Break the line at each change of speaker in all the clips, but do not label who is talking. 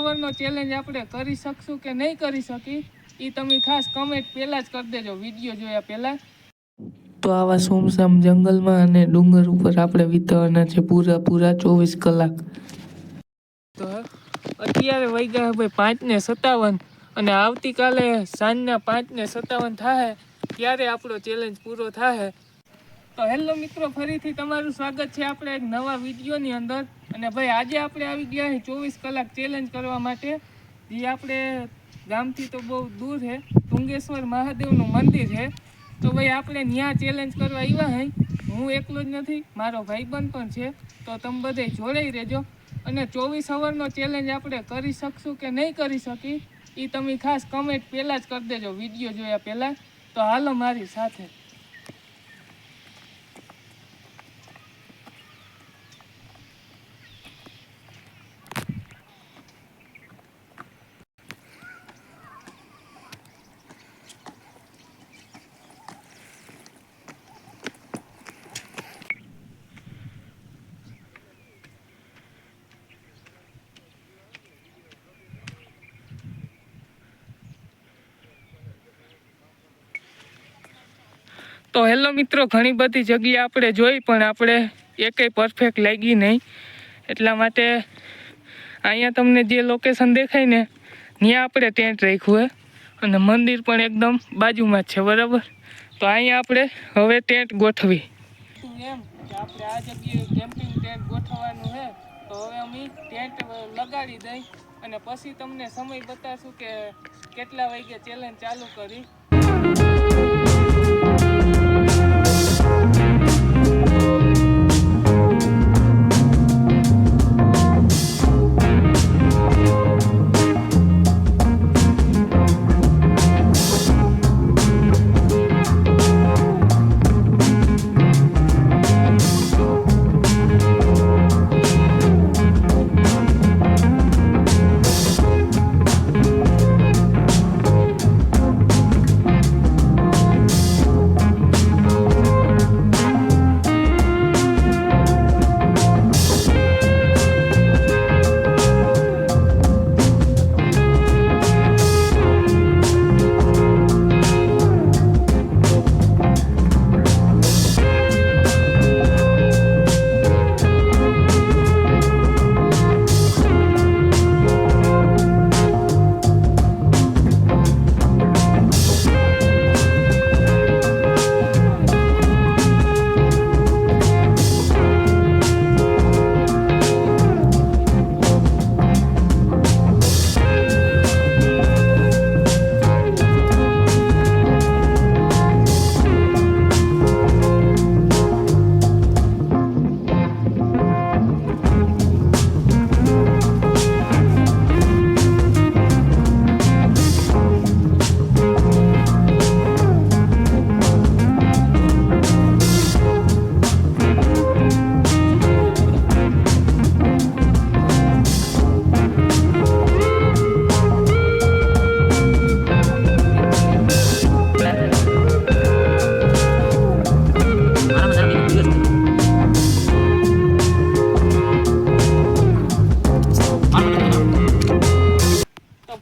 અવરનો challenge આપણે કરી શકશું કે નહીં કરી શકી એ તમે ખાસ કમેન્ટ પહેલાં જ કરી દેજો વિડીયો જોયા પહેલાં. તો આવા સુમસામ જંગલમાં અને ડુંગર ઉપર આપણે વિતાવવાના છે પૂરા 24 કલાક. તો અત્યારે વાગ્યા ભાઈ 5:57 અને આવતીકાલે સાંજના 5:57 થાય ત્યારે આપણો ચેલેન્જ પૂરો થાય. તો હેલો મિત્રો, ફરીથી તમારું સ્વાગત છે આપણે એક નવા વિડીયોની અંદર. અને ભાઈ આજે આપણે આવી ગયા છે 24 કલાક ચેલેન્જ કરવા માટે. જે આપણે ગામથી તો બહુ દૂર છે, તુંગેશ્વર મહાદેવનું મંદિર છે. તો ભાઈ આપણે ત્યાં ચેલેન્જ કરવા આવ્યા હે. હું એકલો જ નથી, મારો ભાઈબંધ પણ છે. તો તમે બધે જોડાઈ રહેજો. અને 24 અવરનો ચેલેન્જ આપણે કરી શકશું કે નહીં કરી શકી એ તમે ખાસ કમેન્ટ પહેલાં જ કરી દેજો વિડીયો જોયા પહેલાં. તો હાલો મારી સાથે. તો હેલો મિત્રો, ઘણી બધી જગ્યા આપણે જોઈ પણ આપણે એકેય પરફેક્ટ લાગી નહીં. એટલા માટે અહીંયા તમને જે લોકેશન દેખાય ને ત્યાં આપણે ટેન્ટ રાખ્યું છે અને મંદિર પણ એકદમ બાજુમાં જ છે, બરાબર. તો અહીંયા આપણે હવે ટેન્ટ ગોઠવી એમ કે આપણે આ જગ્યાએ કેમ્પિંગ ટેન્ટ ગોઠવવાનું છે. તો હવે અમે ટેન્ટ લગાડી દઈ અને પછી તમને સમય બતાવશું કે કેટલા વાગે ચેલેન્જ ચાલુ કરી.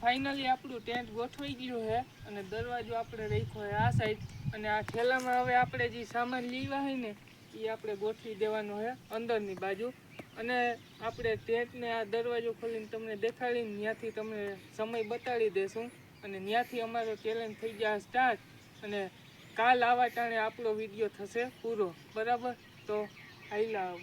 ફાઇનલી આપણું ટેન્ટ ગોઠવાઈ ગયું છે અને દરવાજો આપણે રાખ્યો છે આ સાઈડ. અને આ થેલામાં હવે આપણે જે સામાન લેવા હોય ને એ આપણે ગોઠવી દેવાનો છે અંદરની બાજુ. અને આપણે ટેન્ટને આ દરવાજો ખોલીને તમને દેખાડીને ત્યાંથી તમને સમય બતાડી દેશું અને ત્યાંથી અમારો ચેલેન્જ થઈ જાય સ્ટાર્ટ. અને કાલ આવા ટાણે આપણો વિડીયો થશે પૂરો, બરાબર. તો આયલા આવો.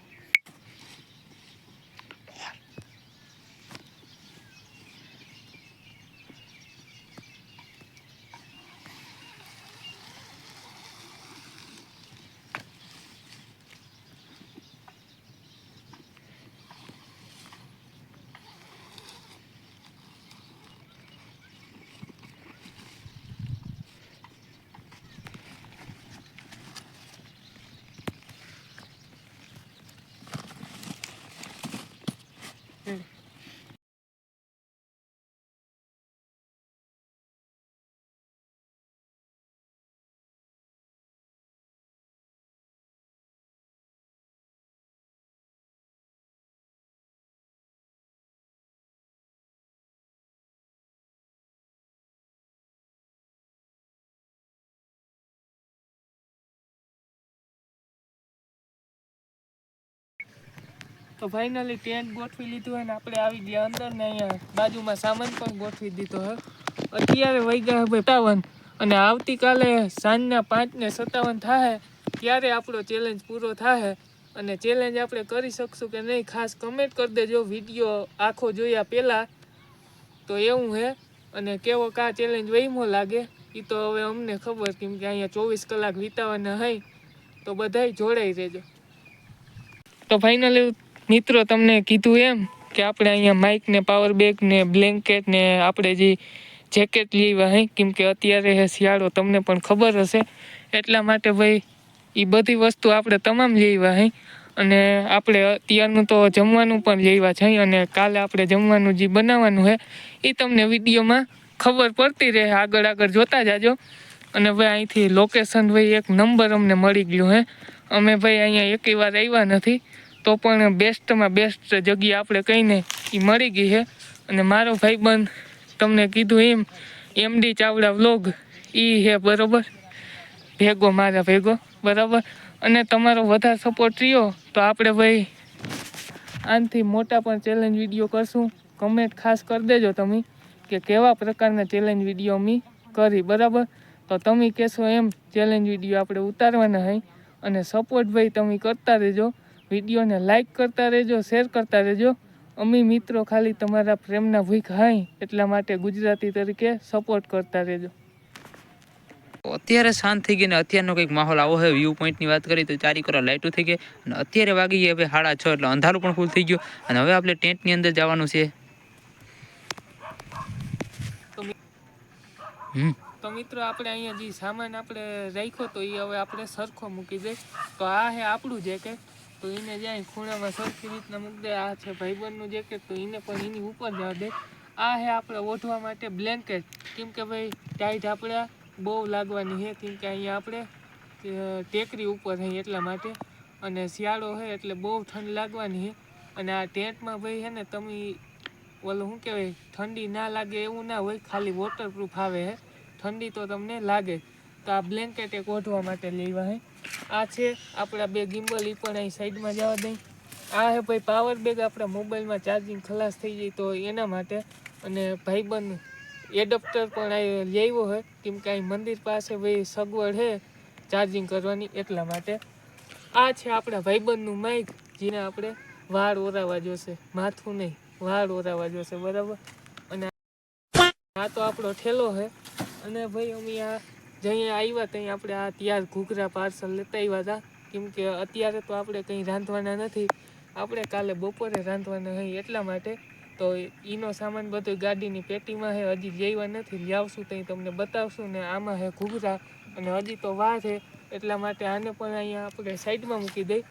તો ફાઇનલી ટેન્ટ ગોઠવી લીધું હોય ને આપણે આવી ગયા અંદર ને અહીંયા બાજુમાં સામાન પણ ગોઠવી દીધો હોય. અત્યારે વાગ્યા ભાઈ 57 અને આવતીકાલે સાંજના 5:57 થાય ત્યારે આપણો ચેલેન્જ પૂરો થાય. અને ચેલેન્જ આપણે કરી શકશું કે નહીં ખાસ કમેન્ટ કરી દેજો વિડીયો આખો જોયા પહેલાં. તો એવું છે અને કેવો કા ચેલેન્જ વહીમો લાગે એ તો હવે અમને ખબર, કેમ કે અહીંયા 24 કલાક વિતાવાના હોય તો બધાય જોડાઈ રહેજો. તો ફાઇનલી મિત્રો તમને કીધું એમ કે આપણે અહીંયા માઇક ને પાવર બેગ ને બ્લેન્કેટ ને આપણે જે જેકેટ લેવા હોય, કેમ કે અત્યારે શિયાળો તમને પણ ખબર હશે, એટલા માટે ભાઈ એ બધી વસ્તુ આપણે તમામ લેવા હોય. અને આપણે અત્યારનું તો જમવાનું પણ લેવા છે અને કાલે આપણે જમવાનું જે બનાવવાનું છે એ તમને વિડીયોમાં ખબર પડતી રહે, આગળ આગળ જોતા જાજો. અને ભાઈ અહીંથી લોકેશન ભાઈ એક નંબર અમને મળી ગયું હે. અમે ભાઈ અહીંયા એકેય વાર આવ્યા નથી તો પણ બેસ્ટમાં બેસ્ટ જગ્યા આપણે કહીને એ મળી ગઈ છે. અને મારો ભાઈબંધ તમને કીધું એમ MD ચાવડા વ્લોગ એ છે બરાબર, ભેગો મારા ભેગો બરાબર. અને તમારો વધારે સપોર્ટ રહ્યો તો આપણે ભાઈ આનાથી મોટા પણ ચેલેન્જ વિડીયો કરશું. કમેન્ટ ખાસ કરી દેજો તમે કે કેવા પ્રકારના ચેલેન્જ વિડીયો અમે કરી બરાબર. તો તમે કહેશો એમ ચેલેન્જ વિડીયો આપણે ઉતારવાના હોય. અને સપોર્ટ ભાઈ તમે કરતા રહેજો, વિડીયોને લાઈક કરતા રહેજો, શેર કરતા રહેજો. અમે મિત્રો ખાલી તમારા પ્રેમના ભૂખ હાઈ એટલા માટે ગુજરાતી તરીકે સપોર્ટ કરતા રહેજો.
અત્યારે શાંત થઈ ગઈ ને અત્યારનો કંઈક માહોલ આવો છે. વ્યૂ પોઈન્ટની વાત કરી તો ચારી કોરા લાઇટો થઈ ગઈ અને અત્યારે વાગી ગઈ હવે 6:30 એટલે અંધારું પણ ફૂલ થઈ ગયું. અને હવે આપણે ટેન્ટની અંદર જવાનું છે.
તો મિત્રો આપણે અહીંયા જે સામાન આપણે રાખ્યો તો એ હવે આપણે સરખો મૂકી દે. તો આ છે આપણું જેકેટ, તો એને જાય ખૂણામાં સરખી રીતના મૂકી દે. આ છે ભાઈબંધનું જેકેટ તો એને પણ એની ઉપર જવા દે. આ છે આપણે ઓઢવા માટે બ્લેન્કેટ, કેમ કે ભાઈ ટાઈટ આપણે બહુ લાગવાની છે, કેમ કે અહીંયા આપણે ટેકરી ઉપર છે એટલા માટે. અને શિયાળો છે એટલે બહુ ઠંડ લાગવાની છે. અને આ ટેન્ટમાં ભાઈ છે ને તમે ઓલું શું કહેવાય ઠંડી ના લાગે એવું ના હોય, ખાલી વોટરપ્રૂફ આવે છે, ઠંડી તો તમને લાગે. તો આ બ્લેન્કેટ એક ઓઢવા માટે લેવા છે. આ છે આપણા 2 ગિમ્બલ, એ પણ અહીં સાઈડમાં જવા દઈ. આ છે ભાઈ પાવર બેગ, આપણા મોબાઈલમાં ચાર્જિંગ ખલાસ થઈ જાય તો એના માટે. અને ભાઈબંધ એડપ્ટર પણ અહીં લેવો હોય, કેમ કે અહીં મંદિર પાસે ભાઈ સગવડ છે ચાર્જિંગ કરવાની એટલા માટે. આ છે આપણા ભાઈબંધનું માઇક, જેને આપણે વાળ ઓરાવા જોશે, માથું નહીં વાળ ઓરાવા જોશે બરાબર. અને આ તો આપણો ઠેલો છે. અને ભાઈ અમે આ જઈએ આવ્યા ત્યાં આપણે આ ત્યાર ઘૂઘરા પાર્સલ લેતા આવ્યા હતા, કેમ કે અત્યારે તો આપણે કંઈ રાંધવાના નથી, આપણે કાલે બપોરે રાંધવાના હોય એટલા માટે. તો એનો સામાન બધો ગાડીની પેટીમાં છે, હજી લેવા નથી, લાવશું ત્યાં તમને બતાવશું. ને આમાં છે ઘૂઘરા અને હજી તો વાર છે એટલા માટે આને પણ અહીંયા આપણે સાઈડમાં મૂકી દઈ.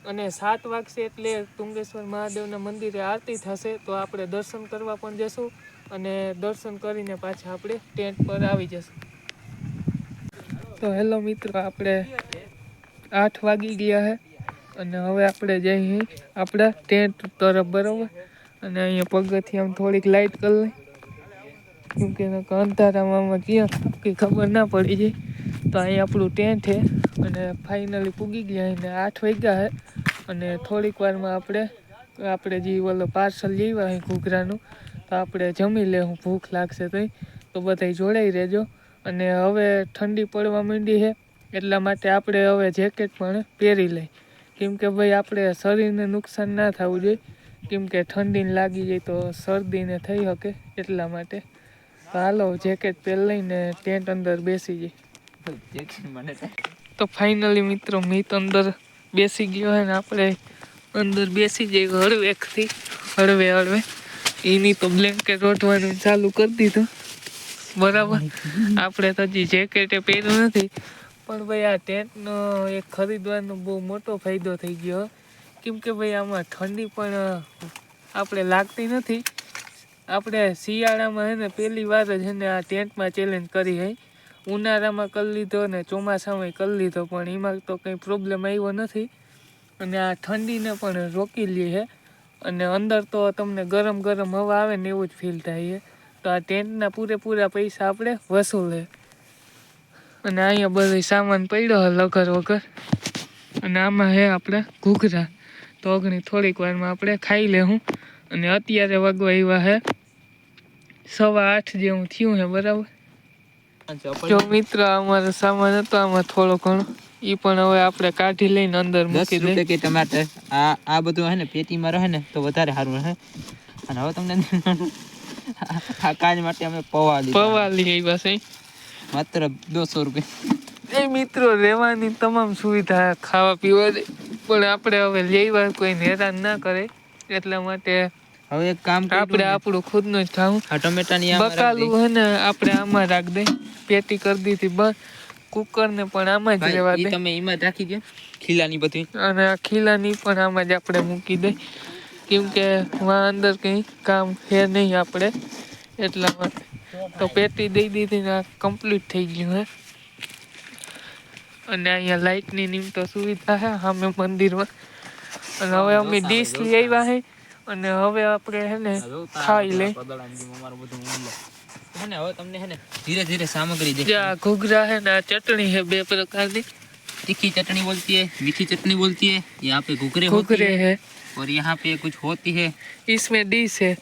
અને 7 વાગશે એટલે તુંગેશ્વર મહાદેવના મંદિરે આરતી થશે, તો આપણે દર્શન કરવા પણ જશું. અને દર્શન કરીને પાછા આપણે ટેન્ટ પર આવી જશું. તો હેલો મિત્રો, આપણે 8 વાગી ગયા છે અને હવે આપણે જઈએ આપણા ટેન્ટ તરફ બરાબર. અને અહીંયા પગથિયે આમ થોડીક લાઇટ કરી લઈ, કેમ કે અંધારામાં ક્યાં કંઈ ખબર ના પડી જાય. તો અહીં આપણું ટેન્ટ છે અને ફાઇનલી પૂગી ગયા અને 8 વાગ્યા છે. અને થોડીક વારમાં આપણે જે ઓલો પાર્સલ લેવા હોય ઘૂઘરાનું તો આપણે જમી લેવું, ભૂખ લાગશે તો બધા જોડાઈ રહેજો. અને હવે ઠંડી પડવા માંડી છે એટલા માટે આપણે હવે જેકેટ પણ પહેરી લઈ, કેમ કે ભાઈ આપણે શરીરને નુકસાન ના થવું જોઈએ, કેમ કે ઠંડીને લાગી જાય તો શરદીને થઈ શકે એટલા માટે. તો હાલો જેકેટ પહેરી લઈને ટેન્ટ અંદર બેસી જાય. તો ફાઇનલી મિત્રો મિત અંદર બેસી ગયો હોય ને આપણે અંદર બેસી જઈએ હળવેકથી હળવે. એની તો બ્લેન્કેટ ઓઢવાનું ચાલુ કરી દીધું બરાબર. આપણે તો હજી જેકેટે પહેર્યું નથી, પણ ભાઈ આ ટેન્ટનો એક ખરીદવાનો બહુ મોટો ફાયદો થઈ ગયો, કેમ કે ભાઈ આમાં ઠંડી પણ આપણે લાગતી નથી. આપણે શિયાળામાં છે ને પહેલી વાર જ છે ને આ ટેન્ટમાં ચેલેન્જ કરી હોય, ઉનાળામાં કરી લીધો ને ચોમાસામાં કરી લીધો, પણ એમાં તો કંઈ પ્રોબ્લેમ આવ્યો નથી. અને આ ઠંડીને પણ રોકી લે છે. અને અંદર તો તમને ગરમ ગરમ હવા આવે ને એવું જ ફીલ થાય છે. તો આ ટેન્ટના પૂરેપૂરા પૈસા આપણે વસૂલે. અને અહીંયા બધો સામાન પડ્યો હોય લગર વગર. અને આમાં છે આપણે ઘૂઘરા, તો તો અગણી થોડીક વારમાં આપણે ખાઈ લેવું. અને અત્યારે વાગવા આવ્યા હે 8:15 જેવું થયું હે બરાબર. જો મિત્ર અમારો સામાન હતો આમાં થોડો ઘણો એ પણ હવે આપણે કાઢી લઈને અંદર મૂકી દઈએ. 10 રૂપિયા કે ટમાટર આ બધું હે ને પેટીમાં રહે ને તો વધારે સારું રહે. અને હવે તમને આ કાજ માટે અમે પૌવા લઈ આવ્યા છે માત્ર 200 રૂપિયા. એ મિત્રો રહેવાની તમામ સુવિધા ખાવા પીવાની, પણ આપણે હવે લેવા કોઈને હેરાન ના કરે એટલા માટે હવે એક કામ આપણે આપણું ખુદનું જ ખાવું. આ ટમેટાની બકાલું હે ને આપણે આમાં રાખ દે. પેટી કરી દીધી બસ. કુકર ને પણ આમાં જ રહેવા દે. તમે એમાં જ રાખી દો ખીલાની બધી. અને આ ખીલાની પણ આમાં જ આપણે મૂકી દે, કેમ કે વા અંદર કઈ કામ છે નહીં આપણે એટલા માટે. તો પેટી દઈ દીધી ને કમ્પ્લીટ થઈ ગયું હે. અને અહીંયા લાઇટની નીમ તો સુવિધા છે સામે મંદિરમાં. અને હવે અમે ડીશ લઈ આવ્યા છે અને હવે આપણે હે ને ખાઈ લે. હવે તમને હે ને ધીરે ધીરે સામગ્રી દે. ઘૂઘરા है ना, चटनी है 2 प्रकार की. तीखी चटनी बोलती है, मीठी चटनी बोलती है. यहाँ पे घुघरे है और यहाँ पे कुछ होती है. इसमें डिश है.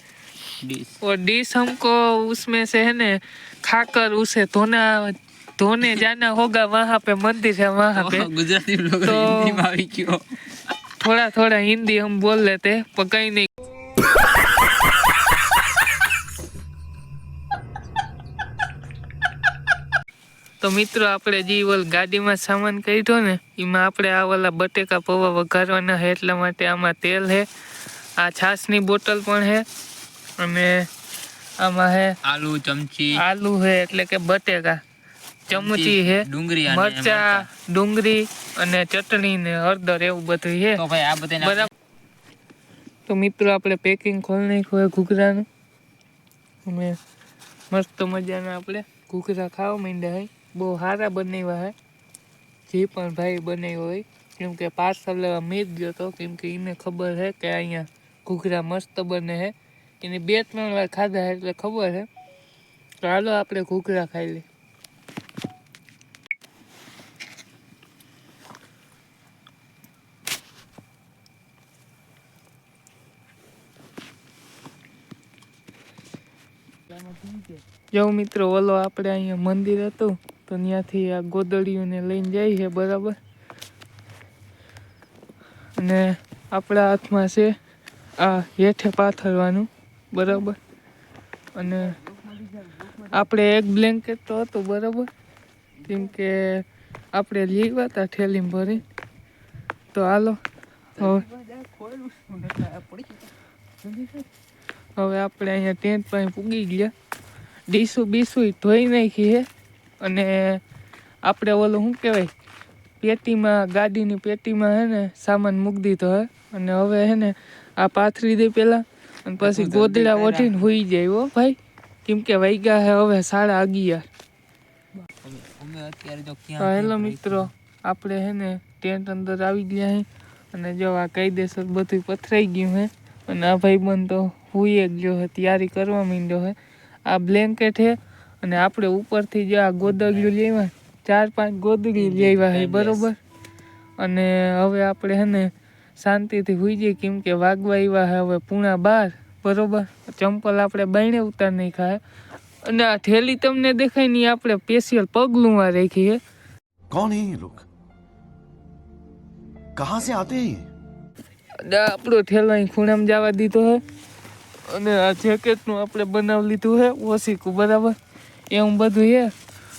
और डिश हमको उसमें से है ने खाकर उसे धोने जाना होगा. वहाँ पे मंदिर है वहाँ पे. गुजराती लोग हिंदी में આવી ગયો. थोड़ा हिंदी हम बोल लेते पर कहीं नहीं. તો મિત્રો આપણે જે ગાડીમાં સામાન કાઢ્યો ને એમાં આપણે આ વાલા બટેકા પૌવા વઘારવાના છે એટલા માટે આમાં તેલ છે. આ છાશની બોટલ પણ છે અને આમાં છે આલુ છે એટલે કે બટેકા, ચમચી છે, મરચા, ડુંગળી અને ચટણી ને હળદર એવું બધું છે. તો ભાઈ આ બધું બરાબર. તો મિત્રો આપણે પેકિંગ ખોલી નાખ્યું ઘૂઘરાનું. અમે મસ્ત મજાના આપણે ઘૂઘરા ખાવા માંડ્યા હોય. બહુ સારા બનાવ્યા છે જે પણ ભાઈ બનાવ્યો હોય, કેમ કે પાર્સલ મેં જ ગયો હતો, કેમ કે એને ખબર છે કે અહીંયા ઘૂઘરા મસ્ત બને છે. એને 2-3 વાર ખાધા એટલે ખબર છે. તો હાલો આપણે ઘૂઘરા ખાઈ લઈએ. જો મિત્રો ઓલો આપણે અહીંયા મંદિર હતું તો ત્યાંથી આ ગોદડીઓને લઈને જાય છે બરાબર. અને આપણા હાથમાં છે આ હેઠે પાથરવાનું બરાબર. અને આપણે એક બ્લેન્કેટ તો હતું બરાબર, કેમ કે આપણે લેવા હતા થેલીમાં ભરી. તો હાલો હવે આપણે અહીંયા ટેન્ટ પાસે પૂગી ગયા. ડીશું બીસું ધોઈ નાખી છે અને આપણે ઓલું શું કહેવાય પેટીમાં, ગાડીની પેટીમાં હે ને સામાન મૂકી દીધો હે. અને હવે હે ને આ પાથરી દે પહેલાં અને પછી ગોદડા ઓઢીને હોઈ જાય હો ભાઈ, કેમ કે વાગ્યા છે હવે 11:30. હેલો મિત્રો, આપણે હે ને ટેન્ટ અંદર આવી ગયા હે અને જો આ કાયદેસર બધું પથરાઈ ગયું હે. અને આ ભાઈબંધ તો હુઈ ગયો હે, તૈયારી કરવા માંડ્યો હે. આ બ્લેન્કેટ છે અને આપણે ઉપરથી જે આ ગોદડીઓ લેવા 4-5 ગોદડી લેવા છે બરોબર. અને હવે આપણે હે ને શાંતિથી હુઈ જઈએ, કેમ કે વાગવા આવ્યા છે હવે 11:30 બરોબર. ચંપલ આપણે બાયણે ઉતાર નહીં ખાય. અને આ થેલી તમને દેખાય નહીં, આપણે સ્પેશિયલ પગલું આ રાખી છે.
कौन है ये लोग, कहां से आते हैं?
આપણો થેલો અહીં ખૂણામાં જવા દીધો છે. અને આ જેકેટનું આપણે બનાવી લીધું છે ઓશીકું બરાબર. એવું બધું છે.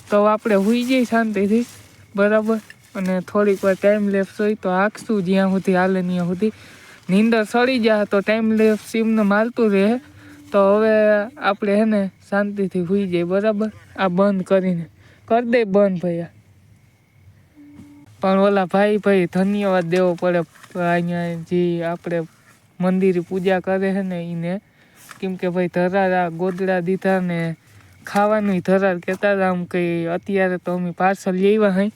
તો આપણે હુઈ જઈએ શાંતિથી બરાબર. અને થોડીક વાર ટાઈમ લેપ્સ હોય તો આંખશું જ્યાં સુધી હાલે ત્યાં સુધી. નીંદર સડી જાય તો ટાઈમ લેપ્સ એમને મારતું રહે. તો હવે આપણે હે ને શાંતિથી હુઈ જઈએ બરાબર. આ બંધ કરીને કરી દે બંધ ભૈયા. પણ ઓલા ભાઈ ધન્યવાદ દેવો પડે અહીંયા જે આપણે મંદિરે પૂજા કરે છે ને એને, કેમ કે ભાઈ ધરાર ગોદડા દીધા ને ખાવાનું ધરાર કહેતા હતા. આમ કંઈ અત્યારે તો અમે પાર્સલ લેવા હઈ.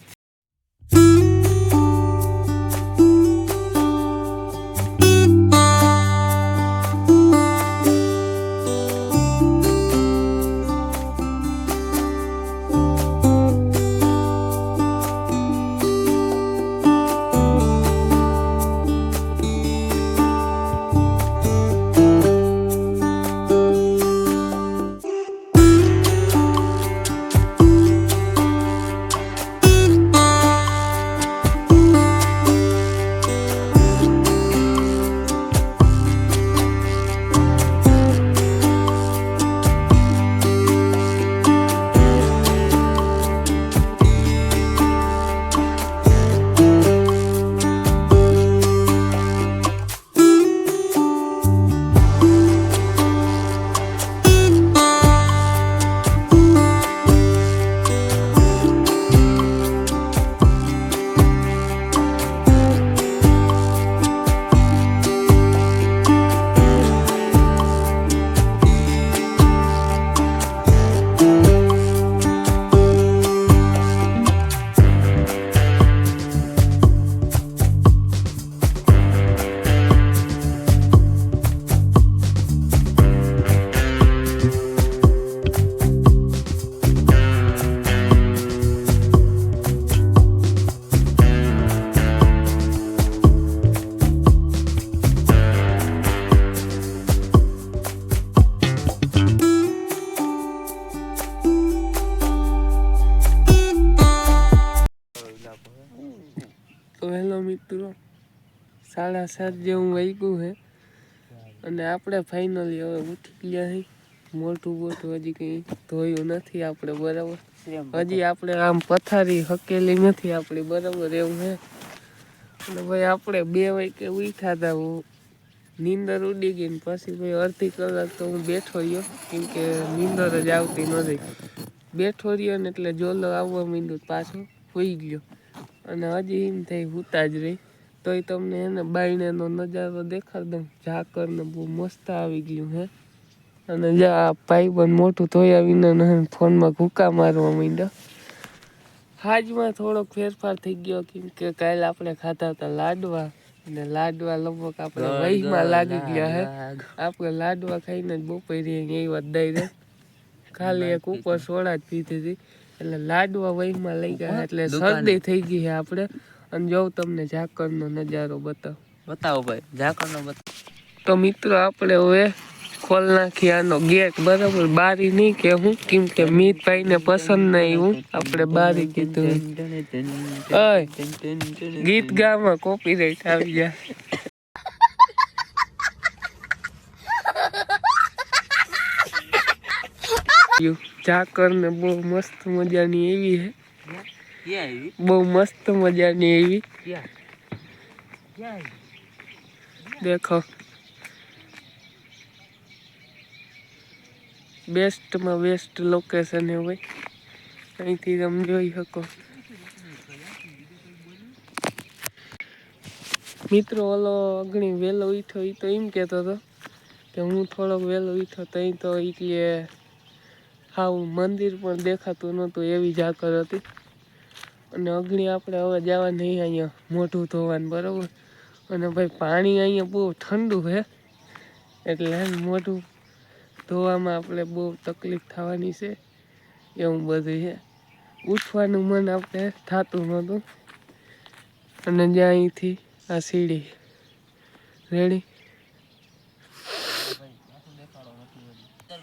મિત્રો 7:30 જેવું વાગ્યું છે અને આપણે ફાઇનલી હવે ઉઠી ગયા છીએ. મોટું હજી કંઈ ધોયું નથી આપણે, બરાબર. હજી આપણે આમ પથારી હકેલી નથી આપણી, બરાબર, એવું છે. અને ભાઈ આપણે 2 વાગે ઉઠ્યા હતા, નીંદર ઉડી ગઈ ને પછી ભાઈ અડધી કલાક તો હું બેઠો રહ્યો, કેમ કે નીંદર જ આવતી નથી. બેઠો રહ્યો ને એટલે જોલો આવવા માંડ્યો, પાછો હોઈ ગયો. અને હજી એમ થઈ હુતા જ રહી, તોય તમને એને બાયણેનો નજારો દેખાડ દઉં. ઝાકર ને બહુ મસ્ત આવી ગયું હે. અને જ્યાં ભાઈબંધ મોટું ધોયા વિના ફોનમાં ભૂકા મારવા માંડ્યા. હાજમાં થોડોક ફેરફાર થઈ ગયો, કેમ કે કાલે આપણે ખાધા હતા લાડવા, અને લાડવા લગભગ આપણે વહીમાં લાગી ગયા હે. આપણે લાડવા ખાઈને જ બપોરે એ વાત દઈ દે, ખાલી એક ઉપર સોડા જ પીધી હતી, એટલે લાડવા વહીમાં લઈ ગયા, એટલે શરદી થઈ ગઈ છે આપણે. અને જોઉં તમને ઝાકરનો નજારો બતાવો ભાઈ, ઝાકરનો બતાવો. તો મિત્રો આપણે હવે ખોલ નાખી આનો ગેટ, બરાબર. બારી નહીં કે હું, કેમ કે મીતભાઈ ને પસંદ નહીં, હું આપણે બારી કીધું. ગીત ગામાં કોપીરાઈટ આવી જાય. ઝાકર ને બહુ મસ્ત મજાની એવી છે, બહુ મસ્ત મજાની એવી. દેખો, બેસ્ટમાં બેસ્ટ લોકેશન હે ભાઈ, અહીંથી તમે જોઈ શકો. મિત્રો ઓલો અગણી વહેલો ઉઠ્યો, એ તો એમ કહેતો હતો કે હું થોડોક વહેલો ઉઠ્યો, તઈ તો એ કે હાવ મંદિર પણ દેખાતું નહોતું, એવી ઝાકર હતી. અને અગણી આપણે હવે જવા નહીં અહીંયા મોઢું ધોવાનું, બરાબર. અને ભાઈ પાણી અહીંયા બહુ ઠંડુ છે, એટલે મોઢું ધોવામાં આપણે બહુ તકલીફ થવાની છે, એવું બધું છે. ઉઠવાનું મન આપણે થતું નહોતું. અને જ્યાં અહીંથી આ સીડી રેડી.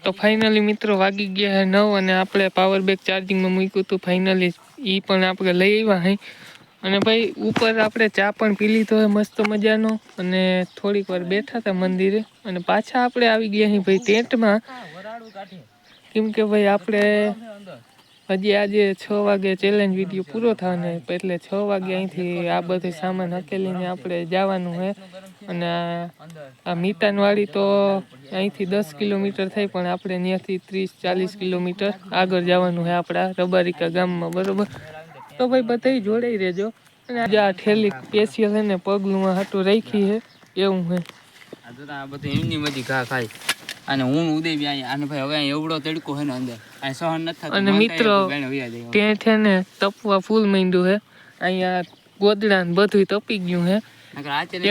તો ફાઇનલી મિત્રો વાગી ગયા 9, અને આપણે પાવર બેંક ચાર્જિંગમાં મૂક્યું હતું. ફાઇનલી એ પણ આપણે લઈ આવ્યા હે. અને ભાઈ ઉપર આપણે ચા પણ પી લીધો હોય મસ્ત મજાનો, અને થોડીક વાર બેઠા હતા મંદિરે, અને પાછા આપણે આવી ગયા અહીં ભાઈ ટેન્ટમાં, કેમ કે ભાઈ આપણે હજી આજે 6 વાગે ચેલેન્જ વિડીયો પૂરો થવાનો, એટલે 6 વાગે અહીંથી આ બધું સામાન હકેલીને આપણે જવાનું છે. અને આ મીતાનવાડી તો અહીંથી 10 કિલોમીટર થાય, પણ આપણે ત્યાંથી 30-40 કિલોમીટર આગળ જવાનું છે આપણા રબારિકા ગામમાં, બરાબર. તો ભાઈ બધાય જોડાઈ રહેજો. અને આ ઠેલી સ્પેશિયલ છે ને પગલું હાટું રાખી છે, એવું છે. આ બધું એમની બધી ઘા ખાય. અને હું ઉદય આને ભાઈ હવે એવડો તડકો છે ને અંદર આ સહન નથી થતું. અને મિત્રો ત્યાં છે ને તપવા ફૂલ માંડ્યું છે, અહીંયા ગોદડા ને બધું તપી ગયું છે,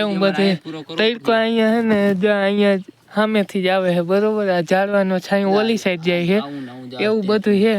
એવું બધું તડકો અહીંયા છે ને અહીંયા સામેથી જ આવે છે, બરોબર. આ ઝાડવાનો છાંયો ઓલી સાઈડ જાય છે, એવું બધું છે.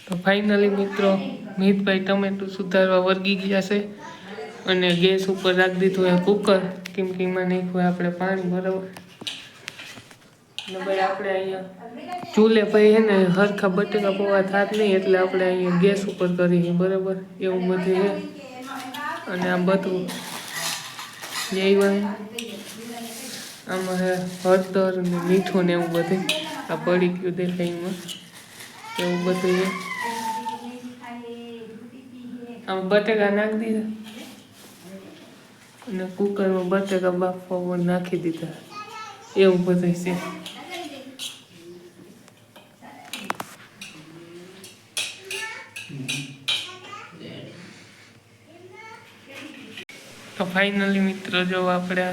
તો ફાઇનલી મિત્રો મીતભાઈ ટમેટું સુધારવા વર્ગી ગયા છે, અને ગેસ ઉપર રાખી દીધું એ કુકર, કેમ કે એમાં નાખ્યું આપણે પાણી, બરાબર. ને ભાઈ આપણે અહીંયા ચૂલે ભાઈ છે ને હરખા બટેકા પૌવા થાત નહીં, એટલે આપણે અહીંયા ગેસ ઉપર કરીએ, બરાબર, એવું બધું છે. અને આ બધું લેવાનું આમાં હે હળદર ને મીઠું ને એવું બધું, આ પડી ગયું દેખાય એમાં, એવું બધું છે. આમાં બટેકા નાખી દીધા, અને કુકરમાં બટેકા બાફવા નાખી દીધા, એવું બધું છે. ફાઇનલી મિત્રો જો આપણે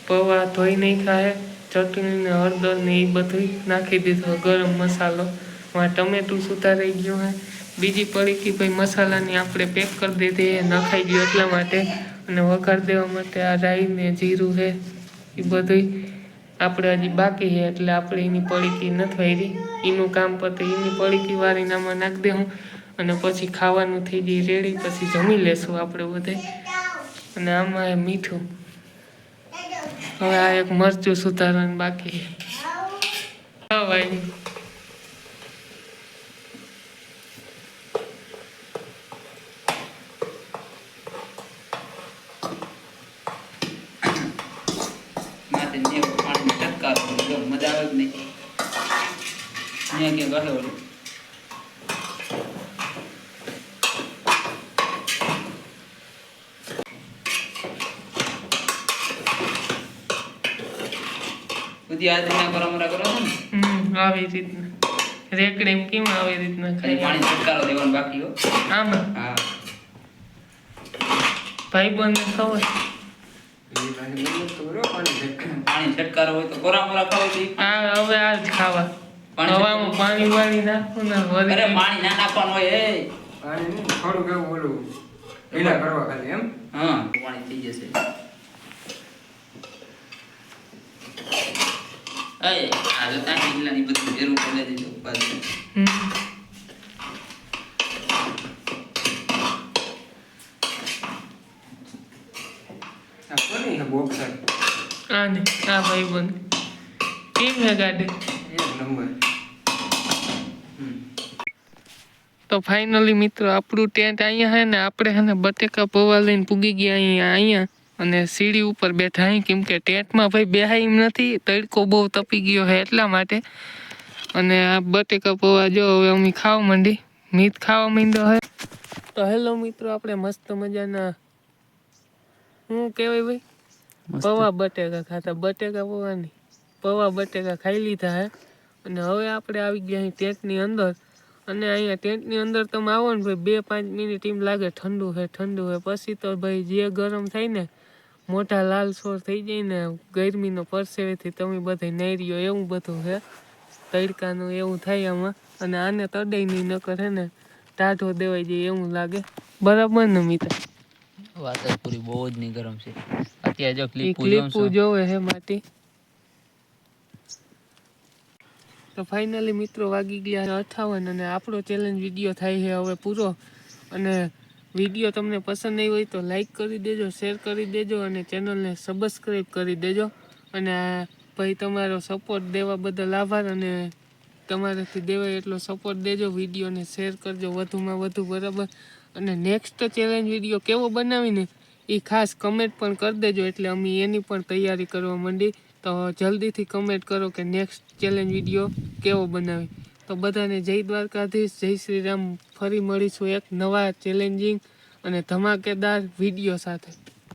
પૌવા ધોઈ નાખ્યા છે, ચટણી ને હળદર ને એ બધું નાખી દીધું, ગરમ મસાલો, ટમેટું સુધારાઈ ગયું હે, બીજી પડીકી ભાઈ મસાલાની આપણે પેક કરી દીધી એ નખાઈ ગયું એટલા માટે, અને વઘાર દેવા માટે આ રાઈ ને જીરું છે એ બધું આપણે હજી બાકી છે, એટલે આપણે એની પડીકી નથી વારી, એનું કામ પતે એની પડીકી વારીને આમાં નાખી દઉં અને પછી ખાવાનું થઈ જાય રેડી, પછી જમી લેશું આપણે બધે. અને આમાં મીઠું, હવે આ એક મરચું સુધારવાનું બાકી છે. હા ભાઈ
મજા આવે જ નહીં અહીંયા ક્યાં કહે ઓલું બધી આ રીતના પરંપરા કરો છો ને?
આવી રીતના રેકડી કેમ આવી રીતના ખાઈ
પાણી છટકારો દેવાનો બાકી હો.
આમાં
હા
ભાઈ બંને ખબર
પાણી છટકારો હોય તો કોરા મોરા ખાવ તો
આ હવે આ જ ખાવા, હવામાં પાણી વાળી નાખું ને
અરે પાણી ના નાખવાનું હોય એ
પાણી થોડું કેવું બોલું પેલા કરવા ખાલી એમ.
હા પાણી થઈ જશે. એ આ જો તાની ઇલાની બધું ભેરું કરી દેજો પાછું.
આ કોની હે બોક્સર
આ ને આ ભાઈ બંધ કેમ હે ગાડી.
એક નંબર.
તો ફાઇનલી મિત્રો આપણું ટેન્ટ અહીંયા હે ને, આપણે હે ને બટેકા પૌવા લઈને પૂગી ગયા અહીંયા અને સીડી ઉપર બેઠા અહીં, કેમ કે ટેન્ટમાં ભાઈ બેહાય એમ નથી, તડકો બહુ તપી ગયો છે એટલા માટે. અને આ બટેકા પૌવા જો હવે અમે ખાવા માંડી, મીત ખાવા માંડ્યો હે. તો હેલો મિત્રો, આપણે મસ્ત મજાના શું કહેવાય ભાઈ પૌવા બટેકા ખાતા, બટેકા પૌવા નહીં પૌવા બટેકા ખાઈ લીધા હે. અને હવે આપણે આવી ગયા અહીં ટેન્ટની અંદર, અને અહીંયા ટેન્ટની અંદર તમે આવો ને ભાઈ 2-5 મિનિટ એમ લાગે ઠંડુ છે પછી તો ભાઈ જે ગરમ થાય ને, મોટા લાલ સોર થઈ જાય ને ગરમીનો પરસેવેથી તમે બધા નૈરીઓ એવું બધું છે, તડકાનું એવું થાય આમાં. અને આને તડાઈ નહીં નકર હે ને ટાઢો દેવાઈ જાય એવું લાગે, બરાબર ને મિત્ર?
વાત જ પૂરી બહુ જ નહીં ગરમ છે અત્યારે. જો
ક્લિપુ જોવે હે માટી. તો ફાઇનલી મિત્રો વાગી ગયા 58 અને આપણો ચેલેન્જ વિડીયો થાય છે હવે પૂરો. અને વિડીયો તમને પસંદ નહીં હોય તો લાઈક કરી દેજો, શેર કરી દેજો અને ચેનલને સબસ્ક્રાઈબ કરી દેજો. અને ભાઈ તમારો સપોર્ટ દેવા બદલ આભાર, અને તમારાથી દેવાય એટલો સપોર્ટ દેજો, વિડીયોને શેર કરજો વધુમાં વધુ, બરાબર? અને નેક્સ્ટ ચેલેન્જ વિડીયો કેવો બનાવીને એ ખાસ કમેન્ટ પણ કરી દેજો, એટલે અમે એની પણ તૈયારી કરવા માંડી. તો જલ્દીથી કમેન્ટ કરો કે નેક્સ્ટ ચેલેન્જ વિડીયો કેવો બનાવી. તો બધાને જય દ્વારકાધીશ, જય શ્રી રામ. ફરી મળીશું એક નવા ચેલેન્જિંગ અને ધમાકેદાર વિડીયો સાથે.